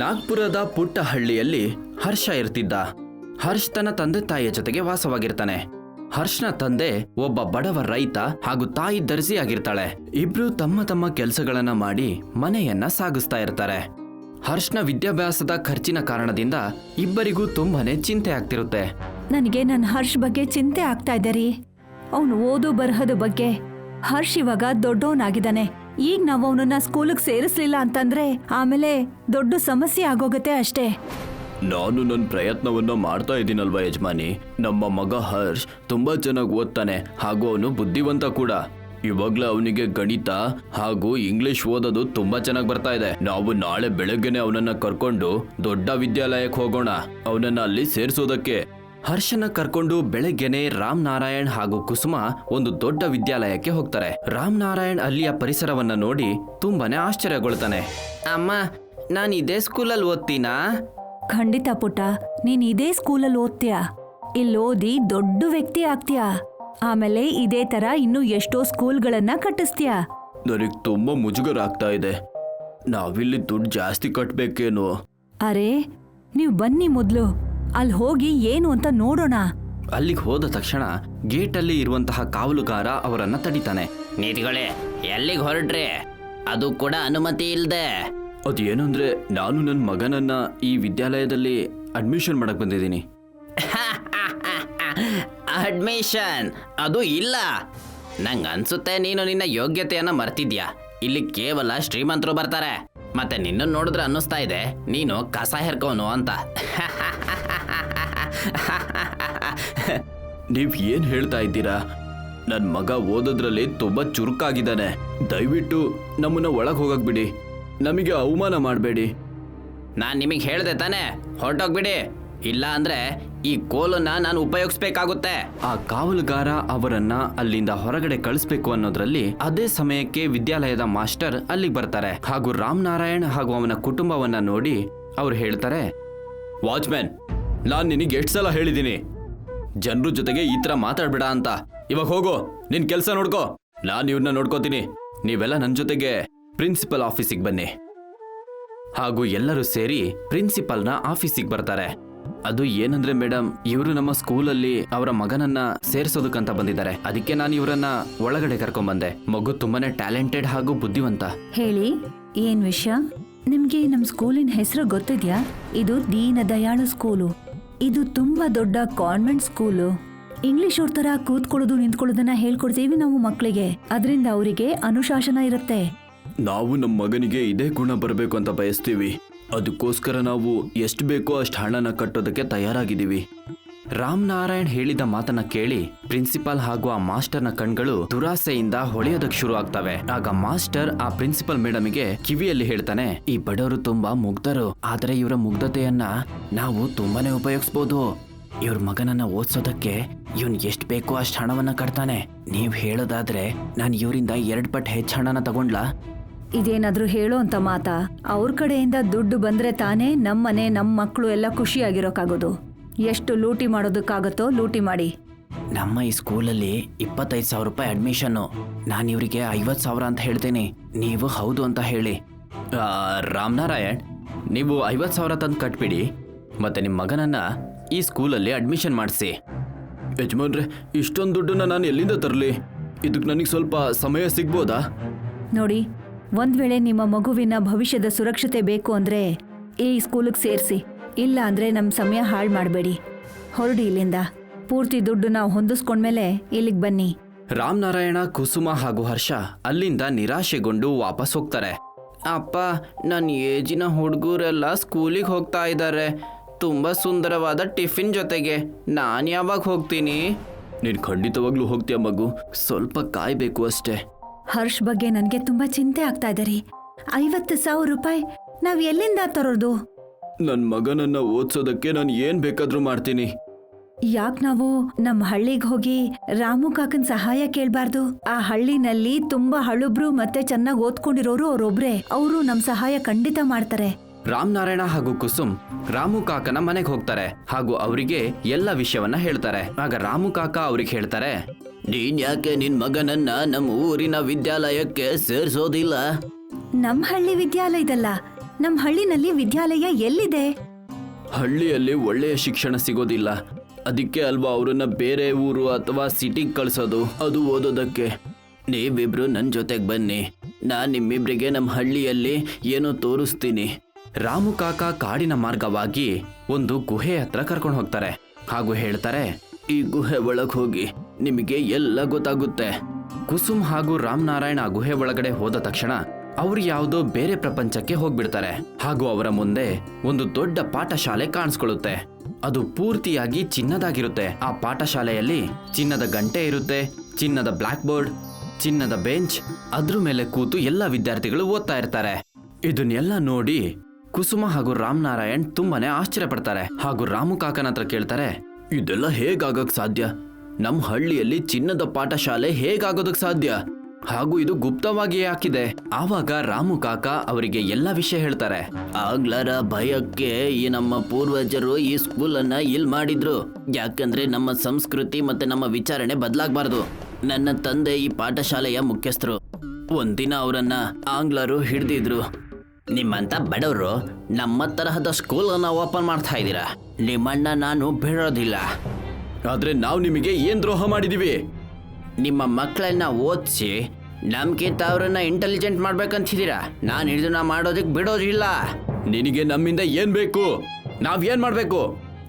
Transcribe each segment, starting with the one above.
ನಾಗ್ಪುರದ ಪುಟ್ಟ ಹಳ್ಳಿಯಲ್ಲಿ ಹರ್ಷ ಇರ್ತಿದ್ದ. ಹರ್ಷ್ ತನ್ನ ತಂದೆ ತಾಯಿಯ ಜೊತೆಗೆ ವಾಸವಾಗಿರ್ತಾನೆ. ಹರ್ಷ್ನ ತಂದೆ ಒಬ್ಬ ಬಡವ ರೈತ ಹಾಗೂ ತಾಯಿ ದರ್ಜಿ ಆಗಿರ್ತಾಳೆ. ಇಬ್ರು ತಮ್ಮ ತಮ್ಮ ಕೆಲಸಗಳನ್ನ ಮಾಡಿ ಮನೆಯನ್ನ ಸಾಗಿಸ್ತಾ ಇರ್ತಾರೆ. ಹರ್ಷ್ನ ವಿದ್ಯಾಭ್ಯಾಸದ ಖರ್ಚಿನ ಕಾರಣದಿಂದ ಇಬ್ಬರಿಗೂ ತುಂಬಾನೇ ಚಿಂತೆ ಆಗ್ತಿರುತ್ತೆ. ನನಗೆ ನನ್ನ ಹರ್ಷ್ ಬಗ್ಗೆ ಚಿಂತೆ ಆಗ್ತಾ ಇದೆ ರೀ. ಅವನು ಓದು ಬರಹದ ಬಗ್ಗೆ. ಹರ್ಷ್ ಇವಾಗ ದೊಡ್ಡವನಾಗಿದ್ದಾನೆ. ಈಗ ನಾವು ಅವನನ್ನ ಸ್ಕೂಲಿಗೆ ಸೇರಿಸ್ಲಿಲ್ಲ ಅಂತಂದ್ರೆ ಆಮೇಲೆ ದೊಡ್ಡ ಸಮಸ್ಯೆ ಆಗೋಗತ್ತೆ ಅಷ್ಟೇ. ನಾನು ನನ್ನ ಪ್ರಯತ್ನವನ್ನ ಮಾಡ್ತಾ ಇದ್ದೀನಲ್ವಾ ಯಜಮಾನಿ. ನಮ್ಮ ಮಗ ಹರ್ಷ್ ತುಂಬಾ ಚೆನ್ನಾಗಿ ಓದ್ತಾನೆ ಹಾಗೂ ಅವನು ಬುದ್ಧಿವಂತ ಕೂಡ. ಇವಾಗ್ಲೇ ಅವನಿಗೆ ಗಣಿತ ಹಾಗೂ ಇಂಗ್ಲಿಷ್ ಓದೋದು ತುಂಬಾ ಚೆನ್ನಾಗಿ ಬರ್ತಾ ಇದೆ. ನಾವು ನಾಳೆ ಬೆಳಗ್ಗೆನೆ ಅವನನ್ನ ಕರ್ಕೊಂಡು ದೊಡ್ಡ ವಿದ್ಯಾಲಯಕ್ಕೆ ಹೋಗೋಣ, ಅವನನ್ನ ಅಲ್ಲಿ ಸೇರಿಸೋದಕ್ಕೆ. ಹರ್ಷನ ಕರ್ಕೊಂಡು ಬೆಳಗ್ಗೆನೆ ರಾಮ್ ನಾರಾಯಣ್ ಹಾಗೂ ಕುಸುಮ ಒಂದು ದೊಡ್ಡ ವಿದ್ಯಾಲಯಕ್ಕೆ ಹೋಗ್ತಾರೆ. ರಾಮ್ ನಾರಾಯಣ್ ಅಲ್ಲಿಯ ಪರಿಸರವನ್ನ ನೋಡಿ ತುಂಬಾನೇ ಆಶ್ಚರ್ಯಗೊಳ್ತಾನೆ. ಅಮ್ಮ, ನಾನು ಇದೇ ಸ್ಕೂಲಲ್ಲಿ ಓದ್ತೀನಾ? ಖಂಡಿತ ಪುಟ್ಟ, ನೀನ್ ಇದೇ ಸ್ಕೂಲಲ್ಲಿ ಓದ್ತೀಯಾ. ಇಲ್ಲಿ ಓದಿ ದೊಡ್ಡ ವ್ಯಕ್ತಿ ಆಗ್ತೀಯಾ. ಆಮೇಲೆ ಇದೇ ತರ ಇನ್ನು ಎಷ್ಟೋ ಸ್ಕೂಲ್ಗಳನ್ನ ಕಟ್ಟಿಸ್ತೀಯಾ. ನನಗೆ ತುಂಬಾ ಮುಜುಗರ ಆಗ್ತಾ ಇದೆ. ನಾವಿಲ್ಲಿ ದುಡ್ಡು ಜಾಸ್ತಿ ಕಟ್ಬೇಕೇನು? ಅರೆ, ನೀವು ಬನ್ನಿ ಮೊದ್ಲು ಅಲ್ಲಿ ಹೋಗಿ ಏನು ಅಂತ ನೋಡೋಣ. ಅಲ್ಲಿಗೆ ಹೋದ ತಕ್ಷಣ ಗೇಟಲ್ಲಿ ಇರುವಂತಹ ಕಾವಲುಗಾರ ಅವರನ್ನ ತಡಿತಾನೆ. ನೀತಿಗಳೇ, ಎಲ್ಲಿಗೆ ಹೊರಟ್ರಿ? ಅದು ಕೂಡ ಅನುಮತಿ ಇಲ್ದೆ. ಅದೇನಂದ್ರೆ ನಾನು ನನ್ನ ಮಗನನ್ನ ಈ ವಿದ್ಯಾಲಯದಲ್ಲಿ ಅಡ್ಮಿಷನ್ ಮಾಡಕ್ ಬಂದಿದ್ದೀನಿ. ಅಡ್ಮಿಷನ್ ಅದು ಇಲ್ಲ. ನಂಗೆ ಅನ್ಸುತ್ತೆ ನೀನು ನಿನ್ನ ಯೋಗ್ಯತೆಯನ್ನ ಮರ್ತಿದ್ಯಾ. ಇಲ್ಲಿ ಕೇವಲ ಶ್ರೀಮಂತರು ಬರ್ತಾರೆ. ಮತ್ತೆ ನಿನ್ನ ನೋಡಿದ್ರೆ ಅನ್ನಿಸ್ತಾ ಇದೆ ನೀನು ಕಸ ಹೆರ್ಕೋನು ಅಂತ. ನೀವ್ ಏನ್ ಹೇಳ್ತಾ ಇದ್ದೀರಾ? ನನ್ ಮಗ ಓದೋದ್ರಲ್ಲಿ ತುಂಬಾ ಚುರುಕಾಗಿದ್ದಾನೆ. ದಯವಿಟ್ಟು ನಮ್ಮನ್ನ ಒಳಗ್ ಹೋಗಕ್ ಬಿಡಿ. ನಮಗೆ ಅವಮಾನ ಮಾಡಬೇಡಿ. ನಾನು ನಿಮಗೆ ಹೇಳ್ದೆ ತಾನೆ, ಹೊರಟೋಗ್ಬಿಡಿ. ಇಲ್ಲ ಅಂದ್ರೆ ಈ ಕೋಲನ್ನ ನಾನು ಉಪಯೋಗಿಸ್ಬೇಕಾಗುತ್ತೆ. ಆ ಕಾವಲುಗಾರ ಅವರನ್ನ ಅಲ್ಲಿಂದ ಹೊರಗಡೆ ಕಳಿಸ್ಬೇಕು ಅನ್ನೋದ್ರಲ್ಲಿ ಅದೇ ಸಮಯಕ್ಕೆ ವಿದ್ಯಾಲಯದ ಮಾಸ್ಟರ್ ಅಲ್ಲಿಗೆ ಬರ್ತಾರೆ ಹಾಗೂ ರಾಮ್ ನಾರಾಯಣ್ ಹಾಗೂ ಅವನ ಕುಟುಂಬವನ್ನ ನೋಡಿ ಅವ್ರು ಹೇಳ್ತಾರೆ, ವಾಚ್ಮ್ಯಾನ್, ನಾನ್ ನಿನಗೆ ಎಷ್ಟು ಸಲ ಹೇಳಿದ್ದೀನಿ ಜನರ ಜೊತೆಗೆ ಈ ತರ ಮಾತಾಡ್ಬೇಡ ಅಂತ. ಇವಾಗ ಹೋಗೋ, ನಿನ್ ಕೆಲಸ ನೋಡ್ಕೋ. ನಾನು ಇವ್ರನ್ನ ನೋಡ್ಕೋತೀನಿ. ನೀವೆಲ್ಲ ನನ್ನ ಜೊತೆಗೆ ಪ್ರಿನ್ಸಿಪಲ್ ಆಫೀಸಿಗೆ ಬನ್ನಿ. ಹಾಗೂ ಎಲ್ಲರೂ ಸೇರಿ ಪ್ರಿನ್ಸಿಪಲ್ನ ಆಫೀಸಿಗೆ ಬರ್ತಾರೆ. ಅದು ಏನಂದ್ರೆ ಮೇಡಮ್, ಇವರು ನಮ್ಮ ಸ್ಕೂಲಲ್ಲಿ ಅವರ ಮಗನನ್ನ ಸೇರ್ಸೋದಕ್ಕಂತ ಬಂದಿದ್ದಾರೆ. ಅದಕ್ಕೆ ನಾನು ಇವರನ್ನ ಒಳಗಡೆ ಕರ್ಕೊಂಡ್ ಬಂದೆ. ಮಗು ತುಂಬಾನೇ ಟ್ಯಾಲೆಂಟೆಡ್ ಹಾಗೂ ಬುದ್ಧಿವಂತ. ಹೇಳಿ, ಏನ್ ವಿಷಯ? ನಿಮ್ಗೆ ನಮ್ ಸ್ಕೂಲಿನ ಹೆಸರು ಗೊತ್ತಿದ್ಯಾ? ಇದು ದೀನ ದಯಾಳು ಸ್ಕೂಲು. ಇದು ತುಂಬಾ ದೊಡ್ಡ ಕಾನ್ವೆಂಟ್ ಸ್ಕೂಲು. ಇಂಗ್ಲಿಷ್ ಅವ್ರ ತರ ಕೂತ್ಕೊಳ್ಳೋದು ನಿಂತ್ಕೊಳ್ಳೋದನ್ನ ಹೇಳ್ಕೊಡ್ತೀವಿ ನಾವು ಮಕ್ಕಳಿಗೆ. ಅದರಿಂದ ಅವರಿಗೆ ಅನುಶಾಸನ ಇರುತ್ತೆ. ನಾವು ನಮ್ಮ ಮಗನಿಗೆ ಇದೇ ಗುಣ ಬರಬೇಕು ಅಂತ ಬಯಸ್ತೀವಿ. ಅದಕ್ಕೋಸ್ಕರ ನಾವು ಎಷ್ಟು ಬೇಕೋ ಅಷ್ಟು ಹಣನ ಕಟ್ಟೋದಕ್ಕೆ ತಯಾರಾಗಿದ್ದೀವಿ. ರಾಮ್ ನಾರಾಯಣ್ ಹೇಳಿದ ಮಾತನ್ನ ಕೇಳಿ ಪ್ರಿನ್ಸಿಪಾಲ್ ಹಾಗೂ ಆ ಮಾಸ್ಟರ್ನ ಕಣ್ಗಳು ದುರಾಸೆಯಿಂದ ಹೊಳೆಯೋದಕ್ಕೆ ಶುರು ಆಗ್ತವೆ. ಆಗ ಮಾಸ್ಟರ್ ಆ ಪ್ರಿನ್ಸಿಪಲ್ ಮೇಡಮ್ಗೆ ಕಿವಿಯಲ್ಲಿ ಹೇಳ್ತಾನೆ, ಈ ಬಡವರು ತುಂಬಾ ಮುಗ್ಧರು, ಆದ್ರೆ ಇವರ ಮುಗ್ಧತೆಯನ್ನ ನಾವು ತುಂಬಾನೇ ಉಪಯೋಗಿಸಬಹುದು. ಇವ್ರ ಮಗನನ್ನ ಓದಿಸೋದಕ್ಕೆ ಇವನ್ ಎಷ್ಟು ಬೇಕೋ ಅಷ್ಟು ಹಣವನ್ನ ಕಟ್ತಾನೆ. ನೀವ್ ಹೇಳೋದಾದ್ರೆ ನಾನು ಇವರಿಂದ 2 ಪಟ್ಟು ಹೆಚ್ಚು ಹಣನ ತಗೊಂಡ್ಲಾ? ಇದೇನಾದ್ರೂ ಹೇಳೋ ಅಂತ ಮಾತಾ? ಅವ್ರ ಕಡೆಯಿಂದ ದುಡ್ಡು ಬಂದ್ರೆ ತಾನೇ ನಮ್ಮನೆ ನಮ್ಮ ಮಕ್ಕಳು ಎಲ್ಲ ಖುಷಿಯಾಗಿರೋಕ್ಕಾಗೋದು. ಎಷ್ಟು ಲೂಟಿ ಮಾಡೋದಕ್ಕಾಗತ್ತೋ ಲೂಟಿ ಮಾಡಿ. ನಮ್ಮ ಈ ಸ್ಕೂಲಲ್ಲಿ 25,000 ರೂಪಾಯಿ ಅಡ್ಮಿಷನ್ನು. ನಾನು ಇವರಿಗೆ 50,000 ಅಂತ ಹೇಳ್ತೀನಿ. ನೀವು ಹೌದು ಅಂತ ಹೇಳಿ. ರಾಮ್ ನಾರಾಯಣ್, ನೀವು 50,000 ತಂದು ಕಟ್ಬಿಡಿ. ಮತ್ತೆ ನಿಮ್ಮ ಮಗನನ್ನ ಈ ಸ್ಕೂಲಲ್ಲಿ ಅಡ್ಮಿಷನ್ ಮಾಡಿಸಿ. ಯಜಮಾನ್ರೆ, ಇಷ್ಟೊಂದು ದುಡ್ಡನ್ನ ನಾನು ಎಲ್ಲಿಂದ ತರಲಿ? ಇದಕ್ಕೆ ನನಗೆ ಸ್ವಲ್ಪ ಸಮಯ ಸಿಗ್ಬೋದಾ? ನೋಡಿ, ಒಂದ್ ವೇಳೆ ನಿಮ್ಮ ಮಗುವಿನ ಭವಿಷ್ಯದ ಸುರಕ್ಷತೆ ಬೇಕು ಅಂದ್ರೆ ಈ ಸ್ಕೂಲಿಗೆ ಸೇರಿಸಿ. ಇಲ್ಲ ಅಂದ್ರೆ ನಮ್ಮ ಸಮಯ ಹಾಳು ಮಾಡಬೇಡಿ. ಹೊರಡಿ ಇಲ್ಲಿಂದ. ಪೂರ್ತಿ ದುಡ್ಡು ನಾವು ಹೊಂದಿಸ್ಕೊಂಡ್ಮೇಲೆ ಇಲ್ಲಿಗೆ ಬನ್ನಿ. ರಾಮ್ ನಾರಾಯಣ, ಕುಸುಮ ಹಾಗೂ ಹರ್ಷ ಅಲ್ಲಿಂದ ನಿರಾಶೆಗೊಂಡು ವಾಪಸ್ ಹೋಗ್ತಾರೆ. ಅಪ್ಪ, ನನ್ನ ಏಜಿನ ಹುಡುಗರೆಲ್ಲ ಸ್ಕೂಲಿಗೆ ಹೋಗ್ತಾ ಇದ್ದಾರೆ. ತುಂಬಾ ಸುಂದರವಾದ ಟಿಫಿನ್ ಜೊತೆಗೆ. ನಾನು ಯಾವಾಗ ಹೋಗ್ತೀನಿ? ನೀನು ಖಂಡಿತವಾಗ್ಲೂ ಹೋಗ್ತೀಯ ಮಗು, ಸ್ವಲ್ಪ ಕಾಯ್ಬೇಕು ಅಷ್ಟೇ. ಹರ್ಷ್ ಬಗ್ಗೆ ನನಗೆ ತುಂಬಾ ಚಿಂತೆ ಆಗ್ತಾ ಇದೆ ರೀ. 50,000 ರೂಪಾಯಿ ನಾವ್ ಎಲ್ಲಿಂದ ತರೋದು? ನನ್ನ ಮಗನನ್ನ ಓದ್ಸೋದಕ್ಕೆ ನಾನು ಏನ್ ಬೇಕಾದ್ರೂ ಮಾಡ್ತೀನಿ. ಯಾಕೆ ನಾವು ನಮ್ಮ ಹಳ್ಳಿಗೆ ಹೋಗಿ ರಾಮು ಕಾಕನ್ ಸಹಾಯ ಕೇಳ್ಬಾರ್ದು? ಆ ಹಳ್ಳಿನಲ್ಲಿ ತುಂಬಾ ಹಳುಬ್ರು ಮತ್ತೆ ಚೆನ್ನಾಗಿ ಓದ್ಕೊಂಡಿರೋರು ಅವ್ರೊಬ್ರೆ. ಅವರು ನಮ್ ಸಹಾಯ ಖಂಡಿತ ಮಾಡ್ತಾರೆ. ರಾಮ್ ನಾರಾಯಣ ಹಾಗೂ ಕುಸುಮ್ ರಾಮು ಕಾಕನ ಮನೆಗೆ ಹೋಗ್ತಾರೆ ಹಾಗೂ ಅವರಿಗೆ ಎಲ್ಲ ವಿಷಯವನ್ನ ಹೇಳ್ತಾರೆ. ಆಗ ರಾಮು ಕಾಕ ಅವ್ರಿಗೆ ಹೇಳ್ತಾರೆ, ನೀನ್ ಯಾಕೆ ನಿನ್ ಮಗನನ್ನ ನಮ್ಮ ಊರಿನ ವಿದ್ಯಾಲಯಕ್ಕೆ ಸೇರ್ಸೋದಿಲ್ಲ? ನಮ್ ಹಳ್ಳಿ ವಿದ್ಯಾಲಯದಲ್ಲ, ನಮ್ ಹಳ್ಳಿನಲ್ಲಿ ವಿದ್ಯಾಲಯ ಎಲ್ಲಿದೆ? ಹಳ್ಳಿಯಲ್ಲಿ ಒಳ್ಳೆಯ ಶಿಕ್ಷಣ ಸಿಗೋದಿಲ್ಲ. ಅದಕ್ಕೆ ಅಲ್ವಾ ಅವರನ್ನ ಬೇರೆ ಊರು ಅಥವಾ ಸಿಟಿಗೆ ಕಳ್ಸೋದು, ಅದು ಓದೋದಕ್ಕೆ. ನೀವಿಬ್ರು ನನ್ನ ಜೊತೆಗೆ ಬನ್ನಿ, ನಾನು ನಿಮ್ಮಿಬ್ರಿಗೆ ನಮ್ಮ ಹಳ್ಳಿಯಲ್ಲಿ ಏನೋ ತೋರಿಸ್ತೀನಿ. ರಾಮು ಕಾಕ ಕಾಡಿನ ಮಾರ್ಗವಾಗಿ ಒಂದು ಗುಹೆ ಹತ್ರ ಕರ್ಕೊಂಡು ಹೋಗ್ತಾರೆ ಹಾಗೂ ಹೇಳ್ತಾರೆ, ಈ ಗುಹೆ ಒಳಗೆ ಹೋಗಿ ನಿಮಗೆ ಎಲ್ಲ ಗೊತ್ತಾಗುತ್ತೆ. ಕುಸುಮ್ ಹಾಗೂ ರಾಮನಾರಾಯಣ್ ಆ ಗುಹೆ ಒಳಗಡೆ ಹೋದ ತಕ್ಷಣ ಅವ್ರು ಯಾವುದೋ ಬೇರೆ ಪ್ರಪಂಚಕ್ಕೆ ಹೋಗ್ಬಿಡ್ತಾರೆ ಹಾಗೂ ಅವರ ಮುಂದೆ ಒಂದು ದೊಡ್ಡ ಪಾಠಶಾಲೆ ಕಾಣಿಸ್ಕೊಳ್ಳುತ್ತೆ. ಅದು ಪೂರ್ತಿಯಾಗಿ ಚಿನ್ನದಾಗಿರುತ್ತೆ. ಆ ಪಾಠಶಾಲೆಯಲ್ಲಿ ಚಿನ್ನದ ಗಂಟೆ ಇರುತ್ತೆ, ಚಿನ್ನದ ಬ್ಲಾಕ್ ಬೋರ್ಡ್, ಚಿನ್ನದ ಬೆಂಚ್, ಅದ್ರ ಮೇಲೆ ಕೂತು ಎಲ್ಲ ವಿದ್ಯಾರ್ಥಿಗಳು ಓದ್ತಾ ಇರ್ತಾರೆ. ಇದನ್ನೆಲ್ಲ ನೋಡಿ ಕುಸುಮ ಹಾಗೂ ರಾಮನಾರಾಯಣ್ ತುಂಬಾನೇ ಆಶ್ಚರ್ಯ ಪಡ್ತಾರೆ ಹಾಗೂ ರಾಮು ಕಾಕನ ಹತ್ರ ಕೇಳ್ತಾರೆ, ಇದೆಲ್ಲ ಹೇಗಾಗಕ್ ಸಾಧ್ಯ? ನಮ್ಮ ಹಳ್ಳಿಯಲ್ಲಿ ಚಿನ್ನದ ಪಾಠಶಾಲೆ ಹೇಗಾಗೋದಕ್ ಸಾಧ್ಯ? ಹಾಗೂ ಇದು ಗುಪ್ತವಾಗಿ ಹಾಕಿದೆ. ಆವಾಗ ರಾಮು ಕಾಕ ಅವರಿಗೆ ಎಲ್ಲ ವಿಷಯ ಹೇಳ್ತಾರೆ. ಆಗ್ಲರ ಭಯಕ್ಕೆ ಈ ನಮ್ಮ ಪೂರ್ವಜರು ಈ ಸ್ಕೂಲನ್ನ ಇಲ್ಲಿ ಮಾಡಿದ್ರು, ಯಾಕಂದ್ರೆ ನಮ್ಮ ಸಂಸ್ಕೃತಿ ಮತ್ತೆ ನಮ್ಮ ವಿಚಾರಣೆ ಬದಲಾಗಬಾರ್ದು. ನನ್ನ ತಂದೆ ಈ ಪಾಠಶಾಲೆಯ ಮುಖ್ಯಸ್ಥರು. ಒಂದಿನ ಅವರನ್ನ ಆಂಗ್ಲರು ಹಿಡಿದಿದ್ರು. ನಿಮ್ಮಂತ ಬಡವರು ನಮ್ಮ ತರಹದ ಸ್ಕೂಲನ್ನ ಓಪನ್ ಮಾಡ್ತಾ ಇದ್ದೀರಾ, ನಿಮ್ಮಣ್ಣ ನಾನು ಬಿಡೋದಿಲ್ಲ. ಆದ್ರೆ ನಾವು ನಿಮಗೆ ಏನ್ ದ್ರೋಹ ಮಾಡಿದೀವಿ? ನಿಮ್ಮ ಮಕ್ಕಳನ್ನ ಓದಿಸಿ ನಮ್ಗಿಂತ ಅವರನ್ನ ಇಂಟೆಲಿಜೆಂಟ್ ಮಾಡ್ಬೇಕಂತಿದ್ದೀರಾ? ನಾನು ಹಿಡಿದು ಮಾಡೋದಕ್ಕೆ ಬಿಡೋದಿಲ್ಲ. ನಿನಗೆ ನಮ್ಮಿಂದ ಏನ್ ಬೇಕು? ನಾವೇನ್ ಮಾಡ್ಬೇಕು?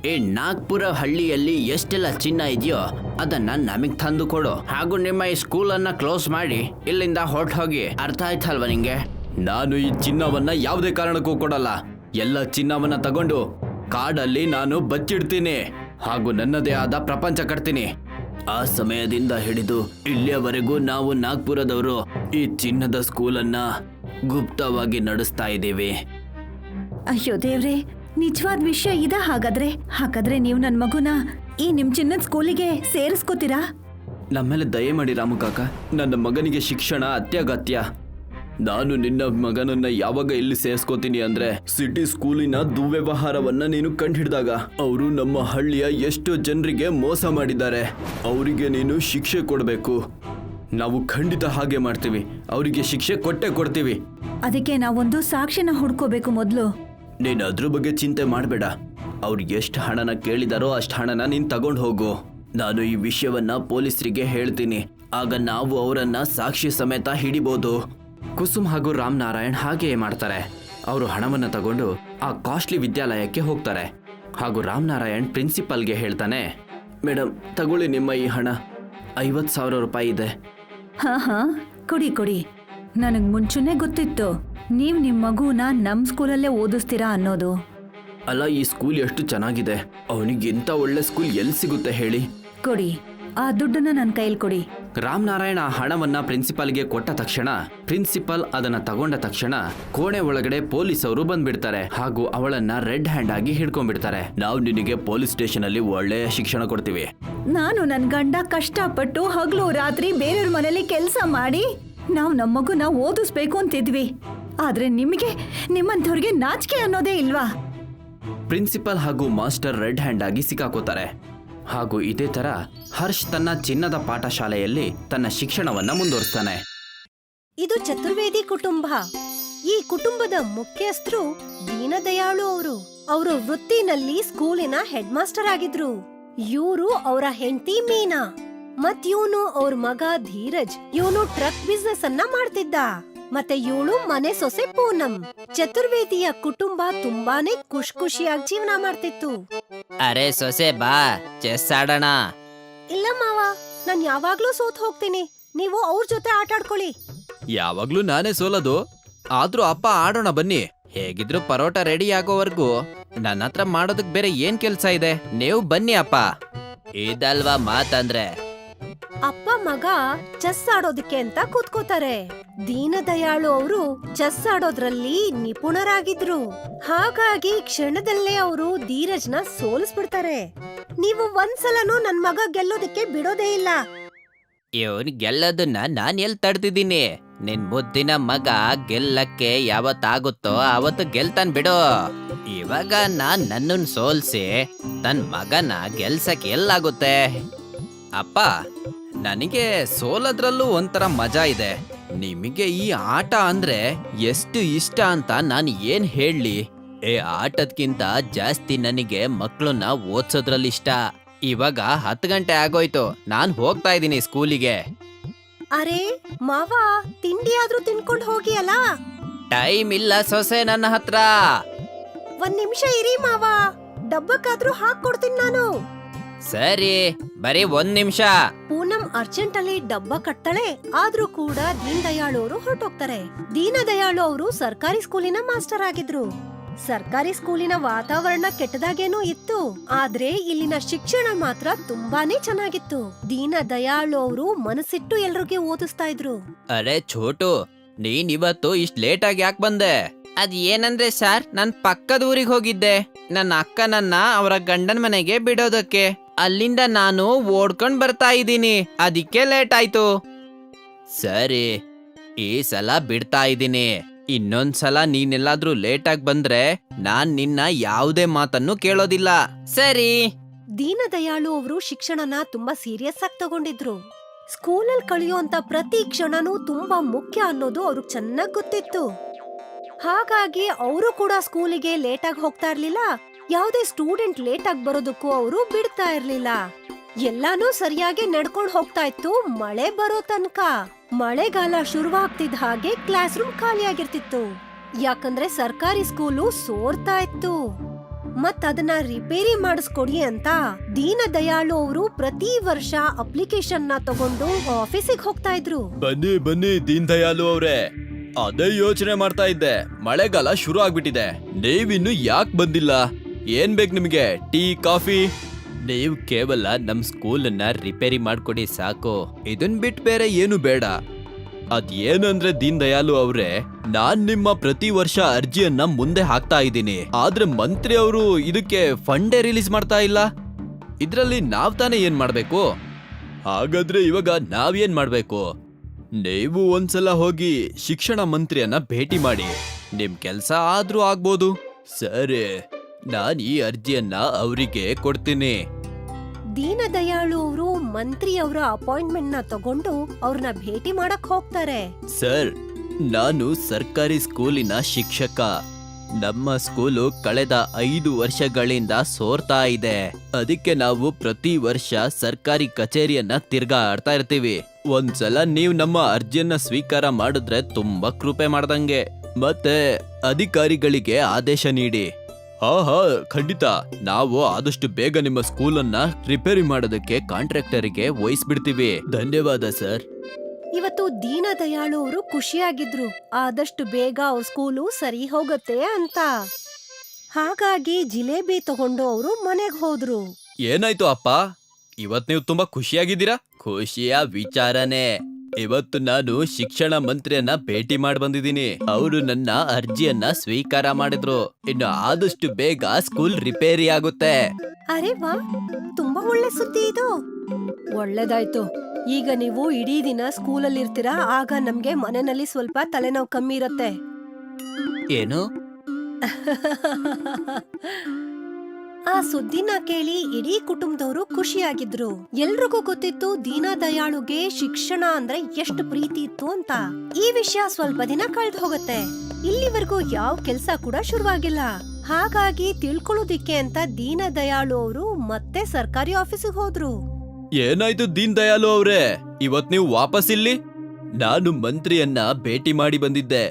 ಈ ನಾಗ್ಪುರ ಹಳ್ಳಿಯಲ್ಲಿ ಎಷ್ಟೆಲ್ಲ ಚಿನ್ನ ಇದೆಯೋ ಅದನ್ನ ನಮಗ್ ತಂದು ಕೊಡು, ಹಾಗೂ ನಿಮ್ಮ ಈ ಸ್ಕೂಲನ್ನ ಕ್ಲೋಸ್ ಮಾಡಿ ಇಲ್ಲಿಂದ ಹೊರಟು ಹೋಗಿ. ಅರ್ಥ ಆಯ್ತಲ್ವಾ ನಿಂಗೆ? ನಾನು ಈ ಚಿನ್ನವನ್ನ ಯಾವುದೇ ಕಾರಣಕ್ಕೂ ಕೊಡಲ್ಲ. ಎಲ್ಲ ಚಿನ್ನವನ್ನ ತಗೊಂಡು ಕಾಡಲ್ಲಿ ನಾನು ಬಚ್ಚಿಡ್ತೀನಿ ಹಾಗೂ ನನ್ನದೇ ಆದ ಪ್ರಪಂಚ ಕಟ್ತೀನಿ. ಆ ಸಮಯದಿಂದ ಹಿಡಿದು ಇಲ್ಲಿಯವರೆಗೂ ನಾವು ನಾಗ್ಪುರದವರು ಈ ಚಿನ್ನದ ಸ್ಕೂಲನ್ನ ಗುಪ್ತವಾಗಿ ನಡೆಸ್ತಾ ಇದ್ದೀವಿ. ಅಯ್ಯೋ ದೇವ್ರೆ, ನಿಜವಾದ ವಿಷಯ ಇದ? ಹಾಗಾದ್ರೆ ನೀವು ನನ್ ಮಗುನ ಈ ನಿಮ್ ಚಿನ್ನದ ಸ್ಕೂಲಿಗೆ ಸೇರಿಸ್ಕೋತೀರಾ? ನಮ್ಮೇಲೆ ದಯೆ ಮಾಡಿ ರಾಮು ಕಾಕ, ನನ್ನ ಮಗನಿಗೆ ಶಿಕ್ಷಣ ಅತ್ಯಗತ್ಯ. ನಾನು ನಿನ್ನ ಮಗನನ್ನ ಯಾವಾಗ ಇಲ್ಲಿ ಸೇರಿಸ್ಕೋತೀನಿ ಅಂದ್ರೆ ಸಿಟಿ ಸ್ಕೂಲಿನ ದುರ್ವ್ಯವಹಾರವನ್ನ ನೀನು ಕಂಡುಹಿಡಿದಾಗ ಅವರು ನಮ್ಮ ಹಳ್ಳಿಯ ಎಷ್ಟೋ ಜನರಿಗೆ ಮೋಸ ಮಾಡಿದ್ದಾರೆ. ಅವರಿಗೆ ನೀನು ಶಿಕ್ಷೆ ಕೊಡಬೇಕು. ನಾವು ಖಂಡಿತ ಹಾಗೆ ಮಾಡ್ತೀವಿ, ಅವರಿಗೆ ಶಿಕ್ಷೆ ಕೊಡ್ತೀವಿ. ಅದಕ್ಕೆ ನಾವೊಂದು ಸಾಕ್ಷಿನ ಹುಡ್ಕೋಬೇಕು ಮೊದ್ಲು. ನೀನು ಅದ್ರ ಬಗ್ಗೆ ಚಿಂತೆ ಮಾಡಬೇಡ. ಅವ್ರು ಎಷ್ಟು ಹಣನ ಕೇಳಿದಾರೋ ಅಷ್ಟು ಹಣನ ನೀನು ತಗೊಂಡು ಹೋಗು. ನಾನು ಈ ವಿಷಯವನ್ನ ಪೊಲೀಸರಿಗೆ ಹೇಳ್ತೀನಿ, ಆಗ ನಾವು ಅವರನ್ನ ಸಾಕ್ಷಿ ಸಮೇತ ಹಿಡಿಬಹುದು. ಕುಸುಮ್ ಹಾಗೂ ರಾಮನಾರಾಯಣ್ ಹಾಗೆಯೇ ಮಾಡ್ತಾರೆ. ಅವರು ಹಣವನ್ನ ತಗೊಂಡು ಆ ಕಾಸ್ಟ್ಲಿ ವಿದ್ಯಾಲಯಕ್ಕೆ ಹೋಗ್ತಾರೆ ಹಾಗೂ ರಾಮನಾರಾಯಣ್ ಪ್ರಿನ್ಸಿಪಲ್ಗೆ ಹೇಳ್ತಾನೆ, ಮೇಡಮ್ ತಗೊಳ್ಳಿ ನಿಮ್ಮ ಈ ಹಣ, 50,000 ರೂಪಾಯಿ ಇದೆ. ಹಾ ಕೊಡಿ. ನನಗ್ ಮುಂಚೆನೆ ಗೊತ್ತಿತ್ತು ನೀವ್ ನಿಮ್ ಮಗುನ ನಮ್ ಸ್ಕೂಲಲ್ಲೇ ಓದಿಸ್ತೀರಾ ಅನ್ನೋದು. ಅಲ್ಲ, ಈ ಸ್ಕೂಲ್ ಎಷ್ಟು ಚೆನ್ನಾಗಿದೆ, ಅವನಿಗೆ ಇಂಥ ಒಳ್ಳೆ ಸ್ಕೂಲ್ ಎಲ್ಲಿ ಸಿಗುತ್ತೆ ಹೇಳಿ? ಕೊಡಿ, ಆ ದುಡ್ಡನ್ನ ನನ್ನ ಕೈಲಿ ಕೊಡಿ. ರಾಮನಾರಾಯಣ ಆ ಹಣವನ್ನ ಪ್ರಿನ್ಸಿಪಾಲ್ಗೆ ಕೊಟ್ಟ ತಕ್ಷಣ ಪ್ರಿನ್ಸಿಪಲ್ ಅದನ್ನ ತಗೊಂಡ ತಕ್ಷಣ ಕೋಣೆ ಒಳಗಡೆ ಪೊಲೀಸವರು ಬಂದ್ಬಿಡ್ತಾರೆ ಹಾಗೂ ಅವಳನ್ನ ರೆಡ್ ಹ್ಯಾಂಡ್ ಆಗಿ ಹಿಡ್ಕೊಂಡ್ಬಿಡ್ತಾರೆ. ನಾವು ನಿನಗೆ ಪೊಲೀಸ್ ಸ್ಟೇಷನ್ ಅಲ್ಲಿ ಒಳ್ಳೆಯ ಶಿಕ್ಷಣ ಕೊಡ್ತೀವಿ. ನಾನು ನನ್ ಗಂಡ ಕಷ್ಟಪಟ್ಟು ಹಗಲು ರಾತ್ರಿ ಬೇರೆಯವ್ರ ಮನೇಲಿ ಕೆಲಸ ಮಾಡಿ ನಾವು ನಮ್ಮ ಮಗುನ ಓದಿಸ್ಬೇಕು ಅಂತಿದ್ವಿ. ಆದ್ರೆ ನಿಮಗೆ ನಿಮ್ಮಂಥವ್ರಿಗೆ ನಾಚಿಕೆ ಅನ್ನೋದೇ ಇಲ್ವಾ? ಪ್ರಿನ್ಸಿಪಲ್ ಹಾಗೂ ಮಾಸ್ಟರ್ ರೆಡ್ ಹ್ಯಾಂಡ್ ಆಗಿ ಸಿಕ್ಕಾಕೋತಾರೆ ಹಾಗೂ ಇದೇ ತರ ಹರ್ಷ್ ತನ್ನ ಚಿನ್ನದ ಪಾಠಶಾಲೆಯಲ್ಲಿ ತನ್ನ ಶಿಕ್ಷಣವನ್ನ ಮುಂದುವರಿಸ್ತಾನೆ. ಇದು ಚತುರ್ವೇದಿ ಕುಟುಂಬ. ಈ ಕುಟುಂಬದ ಮುಖ್ಯಸ್ಥರು ದೀನದಯಾಳು ಅವರು. ಅವರು ವೃತ್ತಿನಲ್ಲಿ ಸ್ಕೂಲಿನ ಹೆಡ್ ಮಾಸ್ಟರ್ ಆಗಿದ್ರು. ಇವರು ಅವರ ಹೆಂಡತಿ ಮೀನಾ, ಮತ್ ಇವನು ಅವ್ರ ಮಗ ಧೀರಜ್. ಇವನು ಟ್ರಕ್ ಬಿಸ್ನೆಸ್ ಅನ್ನ ಮಾಡ್ತಿದ್ದ. ಮತ್ತೆ ಇವಳು ಮನೆ ಸೊಸೆ ಪೂನಂ. ಚತುರ್ವೇದಿಯ ಕುಟುಂಬ ತುಂಬಾನೇ ಖುಷಿಯಾಗಿ ಜೀವನ ಮಾಡ್ತಿತ್ತು. ಅರೆ ಸೊಸೆ ಬಾ, ಚೆಸ್ ಆಡೋಣ. ಇಲ್ಲ ಮಾವ, ನಾನ್ ಯಾವಾಗ್ಲೂ ಸೋತ್ ಹೋಗ್ತೀನಿ. ನೀವು ಅವ್ರ ಜೊತೆ ಆಟ ಆಡ್ಕೊಳ್ಳಿ. ಯಾವಾಗ್ಲೂ ನಾನೇ ಸೋಲೋದು. ಆದ್ರೂ ಅಪ್ಪ ಆಡೋಣ ಬನ್ನಿ. ಹೇಗಿದ್ರು ಪರೋಟ ರೆಡಿ ಆಗೋವರೆಗೂ ನನ್ನ ಹತ್ರ ಮಾಡೋದಕ್ ಬೇರೆ ಏನ್ ಕೆಲ್ಸ ಇದೆ? ನೀವು ಬನ್ನಿ ಅಪ್ಪ. ಇದಲ್ವಾ ಮಾತಂದ್ರೆ? ಅಪ್ಪ ಮಗ ಚೆಸ್ ಆಡೋದಕ್ಕೆ ಅಂತ ಕೂತ್ಕೋತಾರೆ. ದೀನದಯಾಳು ಅವರು ಚೆಸ್ ಆಡೋದ್ರಲ್ಲಿ ನಿಪುಣರಾಗಿದ್ರು. ಹಾಗಾಗಿ ಕ್ಷಣದಲ್ಲೇ ಅವರು ಧೀರಜ್ನ ಸೋಲಿಸ್ಬಿಡ್ತಾರೆ. ನೀವು ಒಂದ್ಸಲನೂ ನನ್ ಮಗ ಗೆಲ್ಲೋದಕ್ಕೆ ಬಿಡೋದೇ ಇಲ್ಲ. ಇವನ್ ಗೆಲ್ಲೋದನ್ನ ನಾನ್ ಎಲ್ ತಡ್ತಿದ್ದೀನಿ? ನಿನ್ ಮುದ್ದಿನ ಮಗ ಗೆಲ್ಲಕ್ಕೆ ಯಾವತ್ತಾಗುತ್ತೋ ಅವತ್ತು ಗೆಲ್ತಾನ್ ಬಿಡು. ಇವಾಗ ನಾನ್ ನನ್ನನ್ ಸೋಲ್ಸಿ ತನ್ ಮಗನ ಗೆಲ್ಸಕ್ ಎಲ್ಲಾಗುತ್ತೆ? ಅಪ್ಪ, ನನಗೆ ಸೋಲೋದ್ರಲ್ಲೂ ಒಂಥರ ಮಜಾ ಇದೆ. ನಿಮಗೆ ಈ ಆಟ ಅಂದ್ರೆ ಎಷ್ಟು ಇಷ್ಟ ಅಂತ ನಾನು ಏನ್ ಹೇಳಲಿ. ಆಟದ್ಕಿಂತ ಜಾಸ್ತಿ ನನಗೆ ಮಕ್ಕಳನ್ನ ಓದ್ಸೋದ್ರಲ್ಲಿ ಇಷ್ಟ. ಇವಾಗ 10 ಗಂಟೆ ಆಗೋಯ್ತು, ನಾನ್ ಹೋಗ್ತಾ ಇದ್ದೀನಿ ಸ್ಕೂಲಿಗೆ. ಅರೆ ಮಾವ, ತಿಂಡಿ ಆದ್ರೂ ತಿನ್ಕೊಂಡ್ ಹೋಗಿ ಅಲ್ಲ. ಟೈಮ್ ಇಲ್ಲ ಸೊಸೆ ನನ್ನ ಹತ್ರ. ಒಂದ್ ನಿಮಿಷ ಇರಿ ಮಾವ, ಡಬ್ಬಕ್ಕಾದ್ರೂ ಹಾಕೊಡ್ತೀನಿ ನಾನು. ಸರಿ, ಬರೀ 1 ನಿಮಿಷ. ಪೂನಂ ಅರ್ಜೆಂಟ್ ಅಲ್ಲಿ ಡಬ್ಬ ಕಟ್ತಾಳೆ, ಆದ್ರೂ ಕೂಡ ದೀನ್ ದಯಾಳು ಅವರು ಹೊರಟೋಗ್ತಾರೆ. ದೀನ ದಯಾಳು ಅವರು ಸರ್ಕಾರಿ ಸ್ಕೂಲಿನ ಮಾಸ್ಟರ್ ಆಗಿದ್ರು. ಸರ್ಕಾರಿ ಸ್ಕೂಲಿನ ವಾತಾವರಣ ಕೆಟ್ಟದಾಗೇನೋ ಇತ್ತು, ಆದ್ರೆ ಇಲ್ಲಿನ ಶಿಕ್ಷಣ ಮಾತ್ರ ತುಂಬಾನೇ ಚೆನ್ನಾಗಿತ್ತು. ದೀನ ದಯಾಳು ಅವರು ಮನಸ್ಸಿಟ್ಟು ಎಲ್ರಿಗೆ ಓದಿಸ್ತಾ ಇದ್ರು. ಅರೆ ಛೋಟು, ನೀನ್ ಇವತ್ತು ಇಷ್ಟ್ ಲೇಟ್ ಆಗಿ ಯಾಕೆ ಬಂದೆ? ಅದ್ ಏನಂದ್ರೆ ಸರ್, ನನ್ ಪಕ್ಕದ ಊರಿಗೆ ಹೋಗಿದ್ದೆ. ನನ್ನ ಅಕ್ಕ ನನ್ನ ಅವರ ಗಂಡನ ಮನೆಗೆ ಬಿಡೋದಕ್ಕೆ. ಅಲ್ಲಿಂದ ನಾನು ಓಡ್ಕೊಂಡ್ ಬರ್ತಾ ಇದ್ದೀನಿ, ಅದಕ್ಕೆ ಲೇಟ್ ಆಯ್ತು. ಸರಿ, ಈ ಸಲ ಬಿಡ್ತಾ ಇದ್ದೀನಿ. ಇನ್ನೊಂದ್ಸಲ ನೀನೆಲ್ಲಾದ್ರೂ ಲೇಟ್ ಆಗಿ ಬಂದ್ರೆ ನಾನ್ ನಿನ್ನ ಯಾವುದೇ ಮಾತನ್ನು ಕೇಳೋದಿಲ್ಲ. ಸರಿ. ದೀನ ದಯಾಳು ಅವರು ಶಿಕ್ಷಣನ ತುಂಬಾ ಸೀರಿಯಸ್ ಆಗಿ ತಗೊಂಡಿದ್ರು. ಸ್ಕೂಲಲ್ಲಿ ಕಳೆಯುವಂತ ಪ್ರತಿ ಕ್ಷಣನೂ ತುಂಬಾ ಮುಖ್ಯ ಅನ್ನೋದು ಅವ್ರಿಗೆ ಚೆನ್ನಾಗ್ ಗೊತ್ತಿತ್ತು. ಹಾಗಾಗಿ ಅವರು ಕೂಡ ಸ್ಕೂಲಿಗೆ ಲೇಟ್ ಆಗಿ ಹೋಗ್ತಾ ಇರ್ಲಿಲ್ಲ. ಯಾವುದೇ ಸ್ಟೂಡೆಂಟ್ ಲೇಟ್ ಆಗಿ ಬರೋದಕ್ಕೂ ಅವರು ಬಿಡ್ತಾ ಇರ್ಲಿಲ್ಲ. ಎಲ್ಲಾನು ಸರಿಯಾಗಿ ನಡ್ಕೊಂಡ್ ಹೋಗ್ತಾ ಇತ್ತು ಮಳೆ ಬರೋ ತನಕ. ಮಳೆಗಾಲ ಶುರುವಾಗ್ತಿದ್ದ ಹಾಗೆ ಕ್ಲಾಸ್ ರೂಮ್ ಖಾಲಿಯಾಗಿರ್ತಿತ್ತು, ಯಾಕಂದ್ರೆ ಸರ್ಕಾರಿ ಸ್ಕೂಲು ಸೋರ್ತಾ ಇತ್ತು. ಮತ್ ಅದನ್ನ ರಿಪೇರಿ ಮಾಡಿಸ್ಕೊಡಿ ಅಂತ ದೀನ ದಯಾಳು ಅವರು ಪ್ರತಿ ವರ್ಷ ಅಪ್ಲಿಕೇಶನ್ ನ ತಗೊಂಡು ಆಫೀಸಿಗೆ ಹೋಗ್ತಾ ಇದ್ರು. ಬನ್ನಿ ಬನ್ನಿ ದೀನ್ ದಯಾಳು ಅವ್ರೆ, ಅದೇ ಯೋಚನೆ ಮಾಡ್ತಾ ಇದ್ದೆ. ಮಳೆಗಾಲ ಶುರು ಆಗ್ಬಿಟ್ಟಿದೆ, ನೀವಿನ್ನು ಯಾಕೆ ಬಂದಿಲ್ಲ? ಏನ್ ಬೇಕು ನಿಮಗೆ? Tea, coffee? ನೀವು ಕೇವಲ ನಮ್ ಸ್ಕೂಲನ್ನ ರಿಪೇರಿ ಮಾಡ್ಕೊಡಿ ಸಾಕು, ಇದನ್ ಬಿಟ್ ಬೇರೆ ಏನು ಬೇಡ. ಅದ್ ಏನಂದ್ರೆ ದೀನ್ ದಯಾಳು ಅವ್ರೆ, ನಾನ್ ನಿಮ್ಮ ಪ್ರತಿ ವರ್ಷ ಅರ್ಜಿಯನ್ನ ಮುಂದೆ ಹಾಕ್ತಾ ಇದ್ದೀನಿ, ಆದ್ರೆ ಮಂತ್ರಿ ಅವರು ಇದಕ್ಕೆ ಫಂಡೇ ರಿಲೀಸ್ ಮಾಡ್ತಾ ಇಲ್ಲ. ಇದ್ರಲ್ಲಿ ನಾವ್ ತಾನೇ ಏನ್ ಮಾಡ್ಬೇಕು? ಹಾಗಾದ್ರೆ ಇವಾಗ ನಾವೇನ್ ಮಾಡ್ಬೇಕು? ನೀವು ಒಂದ್ಸಲ ಹೋಗಿ ಶಿಕ್ಷಣ ಮಂತ್ರಿಯನ್ನ ಭೇಟಿ ಮಾಡಿ, ನಿಮ್ ಕೆಲ್ಸ ಆದ್ರೂ ಆಗ್ಬೋದು. ಸರಿ, ನಾನ್ ಈ ಅರ್ಜಿಯನ್ನ ಅವರಿಗೆ ಕೊಡ್ತೀನಿ. ದೀನ ದಯಾಳು ಅವರು ಮಂತ್ರಿ ಅವರ ಅಪಾಯಿಂಟ್ಮೆಂಟ್ ನ ತಗೊಂಡು ಅವ್ರನ್ನ ಭೇಟಿ ಮಾಡಕ್ ಹೋಗ್ತಾರೆ. ಸರ್, ನಾನು ಸರ್ಕಾರಿ ಸ್ಕೂಲಿನ ಶಿಕ್ಷಕ. ನಮ್ಮ ಸ್ಕೂಲು ಕಳೆದ 5 ವರ್ಷಗಳಿಂದ ಸೋರ್ತಾ ಇದೆ. ಅದಕ್ಕೆ ನಾವು ಪ್ರತಿ ವರ್ಷ ಸರ್ಕಾರಿ ಕಚೇರಿಯನ್ನ ತಿರ್ಗಾಡ್ತಾ ಇರ್ತೀವಿ. ಒಂದ್ಸಲ ನೀವು ನಮ್ಮ ಅರ್ಜಿಯನ್ನ ಸ್ವೀಕಾರ ಮಾಡಿದ್ರೆ ತುಂಬಾ ಕೃಪೆ ಮಾಡ್ದಂಗೆ. ಮತ್ತೆ ಅಧಿಕಾರಿಗಳಿಗೆ ಆದೇಶ ನೀಡಿ. ಹಾ, ಖಂಡಿತ. ನಾವು ಆದಷ್ಟು ಬೇಗ ನಿಮ್ಮ ಸ್ಕೂಲನ್ನ ರಿಪೇರಿ ಮಾಡೋದಕ್ಕೆ ಕಾಂಟ್ರಾಕ್ಟರಿಗೆ ವಹಿಸ್ಬಿಡ್ತೀವಿ. ಧನ್ಯವಾದ ಸರ್. ಇವತ್ತು ದೀನ ದಯಾಳು ಅವರು ಖುಷಿಯಾಗಿದ್ರು, ಆದಷ್ಟು ಬೇಗ ಅವ್ರ ಸ್ಕೂಲು ಸರಿ ಹೋಗತ್ತೆ ಅಂತ. ಹಾಗಾಗಿ ಜಿಲೇಬಿ ತಗೊಂಡು ಅವರು ಮನೆಗ್ ಹೋದ್ರು. ಏನಾಯ್ತು ಅಪ್ಪ, ಇವತ್ ನೀವು ತುಂಬಾ ಖುಷಿಯಾಗಿದ್ದೀರಾ? ಖುಷಿಯ ವಿಚಾರನೇ. ಇವತ್ತು ನಾನು ಶಿಕ್ಷಣ ಮಂತ್ರಿಯನ್ನ ಭೇಟಿ ಮಾಡಿ ಬಂದಿದ್ದೀನಿ. ಅವರು ನನ್ನ ಅರ್ಜಿಯನ್ನ ಸ್ವೀಕಾರ ಮಾಡಿದ್ರು. ಇನ್ನು ಆದಷ್ಟು ಬೇಗ ಸ್ಕೂಲ್ ರಿಪೇರಿ ಆಗುತ್ತೆ. ಅರೆ ವಾ, ತುಂಬಾ ಒಳ್ಳೆ ಸುದ್ದಿ ಇದು. ಒಳ್ಳೇದಾಯ್ತು. ಈಗ ನೀವು ಇಡೀ ದಿನ ಸ್ಕೂಲಲ್ಲಿ ಇರ್ತೀರಾ, ಆಗ ನಮ್ಗೆ ಮನೆಯಲ್ಲಿ ಸ್ವಲ್ಪ ತಲೆನೋವು ಕಮ್ಮಿ ಇರತ್ತೆ. ಏನು? ಆ ಸುದ್ದಿನ ಕೇಳಿ ಇಡೀ ಕುಟುಂಬದವರು ಖುಷಿಯಾಗಿದ್ರು. ಎಲ್ರಿಗೂ ಗೊತ್ತಿತ್ತು ದೀನ ದಯಾಳುಗೆ ಶಿಕ್ಷಣ ಅಂದ್ರೆ ಎಷ್ಟು ಪ್ರೀತಿ ಇತ್ತು ಅಂತ. ಈ ವಿಷಯ ಸ್ವಲ್ಪ ದಿನ ಕಳೆದು ಹೋಗುತ್ತೆ. ಇಲ್ಲಿವರೆಗೂ ಯಾವ ಕೆಲ್ಸ ಕೂಡ ಶುರುವಾಗಿಲ್ಲ. ಹಾಗಾಗಿ ತಿಳ್ಕೊಳ್ಳೋದಿಕ್ಕೆ ಅಂತ ದೀನ ದಯಾಳು ಅವರು ಮತ್ತೆ ಸರ್ಕಾರಿ ಆಫೀಸಿಗೆ ಹೋದ್ರು. ಏನಾಯ್ತು ದೀನ್ ದಯಾಳು ಅವ್ರೆ, ಇವತ್ ನೀವು ವಾಪಸ್ ಇಲ್ಲಿ? ನಾನು ಮಂತ್ರಿಯನ್ನ ಭೇಟಿ ಮಾಡಿ ಬಂದಿದ್ದೆ.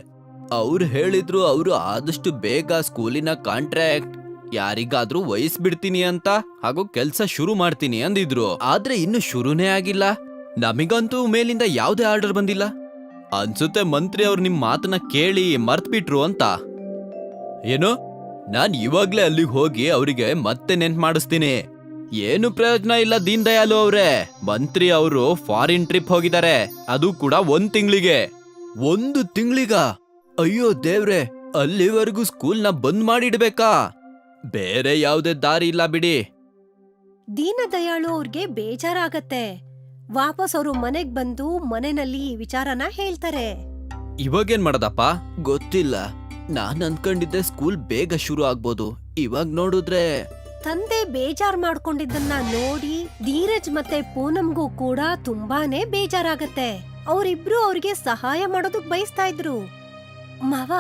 ಅವ್ರು ಹೇಳಿದ್ರು ಅವರು ಆದಷ್ಟು ಬೇಗ ಸ್ಕೂಲಿನ ಕಾಂಟ್ರಾಕ್ಟ್ ಯಾರಿಗಾದ್ರೂ ವಹಿಸ್ಬಿಡ್ತೀನಿ ಅಂತ, ಹಾಗೂ ಕೆಲ್ಸ ಶುರು ಮಾಡ್ತೀನಿ ಅಂದಿದ್ರು. ಆದ್ರೆ ಇನ್ನು ಶುರುನೇ ಆಗಿಲ್ಲ. ನಮಿಗಂತೂ ಮೇಲಿಂದ ಯಾವ್ದೇ ಆರ್ಡರ್ ಬಂದಿಲ್ಲ. ಅನ್ಸುತ್ತೆ ಮಂತ್ರಿ ಅವ್ರು ನಿಮ್ ಮಾತನ್ನ ಕೇಳಿ ಮರ್ತ್ಬಿಟ್ರು ಅಂತ. ಏನು? ನಾನ್ ಇವಾಗ್ಲೇ ಅಲ್ಲಿಗೆ ಹೋಗಿ ಅವರಿಗೆ ಮತ್ತೆ ನೆನ್ಪು ಮಾಡಿಸ್ತೀನಿ. ಏನು ಪ್ರಯೋಜನ ಇಲ್ಲ ದೀನ್ ದಯಾಳು ಅವ್ರೆ. ಮಂತ್ರಿ ಅವರು ಫಾರಿನ್ ಟ್ರಿಪ್ ಹೋಗಿದ್ದಾರೆ, ಅದು ಕೂಡ 1 ತಿಂಗಳಿಗೆ. 1 ತಿಂಗಳಿಗ? ಅಯ್ಯೋ ದೇವ್ರೆ, ಅಲ್ಲಿವರೆಗೂ ಸ್ಕೂಲ್ನ ಬಂದ್ ಮಾಡಿಡ್ಬೇಕಾ? ಬೇರೆ ಯಾವುದೇ ದಾರಿ ಇಲ್ಲ ಬಿಡಿ. ದೀನ ದಯಾಳು ಅವ್ರಿಗೆ ಬೇಜಾರಾಗತ್ತೆ. ವಾಪಸ್ ಅವರು ಮನೆಗ್ ಬಂದು ಮನೆಯಲ್ಲಿ ಈ ವಿಚಾರನ ಹೇಳ್ತಾರೆ. ಇವಾಗೇನ್ ಮಾಡೋದಪ್ಪ? ಗೊತ್ತಿಲ್ಲ. ನಾನ್ ಅನ್ಕೊಂಡಿದ್ದೆ ಸ್ಕೂಲ್ ಬೇಗ ಶುರು ಆಗ್ಬೋದು. ಇವಾಗ ನೋಡಿದ್ರೆ ತಂದೆ ಬೇಜಾರ್ ಮಾಡ್ಕೊಂಡಿದ್ದನ್ನ ನೋಡಿ ಧೀರಜ್ ಮತ್ತೆ ಪೂನಂಗೂ ಕೂಡ ತುಂಬಾನೇ ಬೇಜಾರಾಗತ್ತೆ. ಅವರಿಬ್ರು ಅವ್ರಿಗೆ ಸಹಾಯ ಮಾಡೋದಕ್ ಬಯಸ್ತಾ ಇದ್ರು. ಮಾವ,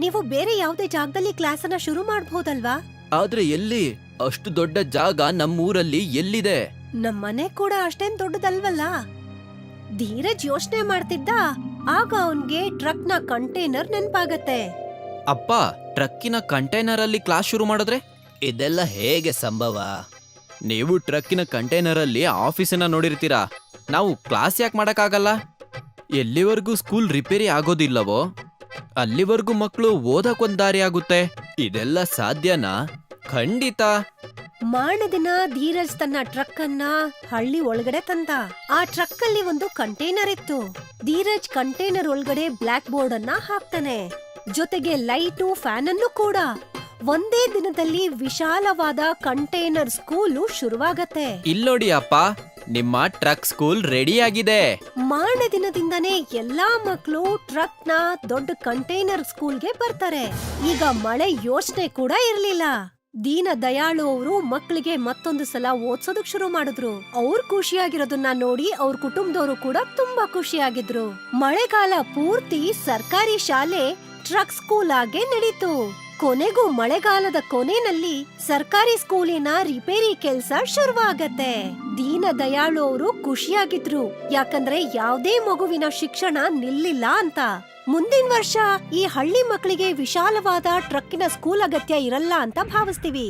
ನೀವು ಬೇರೆ ಯಾವ್ದೇ ಜಾಗದಲ್ಲಿ ಕ್ಲಾಸ್ ಅನ್ನ ಶುರು ಮಾಡ್ಬೋದಲ್ವಾ? ಆದ್ರೆ ಎಲ್ಲಿ? ಅಷ್ಟು ದೊಡ್ಡ ಜಾಗ ನಮ್ಮೂರಲ್ಲಿ ಎಲ್ಲಿದೆ? ನಮ್ಮನೆ ಕೂಡ ಅಷ್ಟೇನ್ ದೊಡ್ಡದಲ್ವಲ್ಲ. ಧೀರಜ್ ಯೋಚನೆ ಮಾಡ್ತಿದ್ದ. ಆಗ ಅವನ್ಗೆ ಟ್ರಕ್ನ ಕಂಟೈನರ್ ನೆನ್ಪಾಗತ್ತೆ. ಅಪ್ಪ, ಟ್ರಕ್ಕಿನ ಕಂಟೈನರ್ ಅಲ್ಲಿ ಕ್ಲಾಸ್ ಶುರು ಮಾಡಿದ್ರೆ ಇದೆಲ್ಲ ಹೇಗೆ ಸಂಭವ? ನೀವು ಟ್ರಕ್ಕಿನ ಕಂಟೈನರ್ ಅಲ್ಲಿ ಆಫೀಸನ್ನ ನೋಡಿರ್ತೀರಾ, ನಾವು ಕ್ಲಾಸ್ ಯಾಕೆ ಮಾಡಕ್ಕಾಗಲ್ಲ? ಎಲ್ಲಿವರೆಗೂ ಸ್ಕೂಲ್ ರಿಪೇರಿ ಆಗೋದಿಲ್ಲವೋ ಅಲ್ಲಿವರೆಗೂ ಮಕ್ಕಳು ಓದಕ್ಕೊಂದ್ ದಾರಿ ಆಗುತ್ತೆ. ಇದೆಲ್ಲ ಸಾಧ್ಯನಾ? ಖಂಡಿತ. ಮಾರನೇ ಧೀರಜ್ ತನ್ನ ಟ್ರಕ್ ಅನ್ನ ಹಳ್ಳಿ ಒಳಗಡೆ ತಂದ. ಆ ಟ್ರಕ್ ಅಲ್ಲಿ ಒಂದು ಕಂಟೈನರ್ ಇತ್ತು. ಧೀರಜ್ ಕಂಟೈನರ್ ಒಳಗಡೆ ಬ್ಲಾಕ್ ಬೋರ್ಡ್ ಅನ್ನ ಹಾಕ್ತಾನೆ, ಜೊತೆಗೆ ಲೈಟು, ಫ್ಯಾನ್ ಅನ್ನು ಕೂಡ. ಒಂದೇ ದಿನದಲ್ಲಿ ವಿಶಾಲವಾದ ಕಂಟೈನರ್ ಸ್ಕೂಲು ಶುರುವಾಗತ್ತೆ. ಇಲ್ಲೋಡಿ ಅಪ್ಪ, ನಿಮ್ಮ ಟ್ರಕ್ ಸ್ಕೂಲ್ ರೆಡಿ ಆಗಿದೆ. ಮಾರನೇ ದಿನದಿಂದನೇ ಎಲ್ಲಾ ಮಕ್ಕಳು ಟ್ರಕ್ ನ ದೊಡ್ಡ ಕಂಟೈನರ್ ಸ್ಕೂಲ್ಗೆ ಬರ್ತಾರೆ. ಈಗ ಮಳೆ ಯೋಚನೆ ಕೂಡ ಇರ್ಲಿಲ್ಲ. ದೀನ ದಯಾಳು ಅವರು ಮಕ್ಕಳಿಗೆ ಮತ್ತೊಂದು ಸಲ ಓದ್ಸೋದಕ್ ಶುರು ಮಾಡಿದ್ರು. ಅವ್ರು ಖುಷಿಯಾಗಿರೋದನ್ನ ನೋಡಿ ಅವ್ರ ಕುಟುಂಬದವರು ಕೂಡ ತುಂಬಾ ಖುಷಿಯಾಗಿದ್ರು. ಮಳೆಗಾಲ ಪೂರ್ತಿ ಸರ್ಕಾರಿ ಶಾಲೆ ಟ್ರಕ್ ಸ್ಕೂಲ್ ಆಗೇ ನಡೀತು. ಕೊನೆಗೂ ಮಳೆಗಾಲದ ಕೊನೆಯಲ್ಲಿ ಸರ್ಕಾರಿ ಸ್ಕೂಲಿನ ರಿಪೇರಿ ಕೆಲ್ಸ ಶುರುವಾಗತ್ತೆ. ದೀನ ದಯಾಳು ಅವರು ಖುಷಿಯಾಗಿದ್ರು, ಯಾಕಂದ್ರೆ ಯಾವ್ದೇ ಮಗುವಿನ ಶಿಕ್ಷಣ ನಿಲ್ಲಿಲ್ಲ ಅಂತ. ಮುಂದಿನ ವರ್ಷ ಈ ಹಳ್ಳಿ ಮಕ್ಕಳಿಗೆ ವಿಶಾಲವಾದ ಟ್ರಕ್ಕಿನ ಸ್ಕೂಲ್ ಅಗತ್ಯ ಇರಲ್ಲ ಅಂತ ಭಾವಿಸ್ತೀವಿ.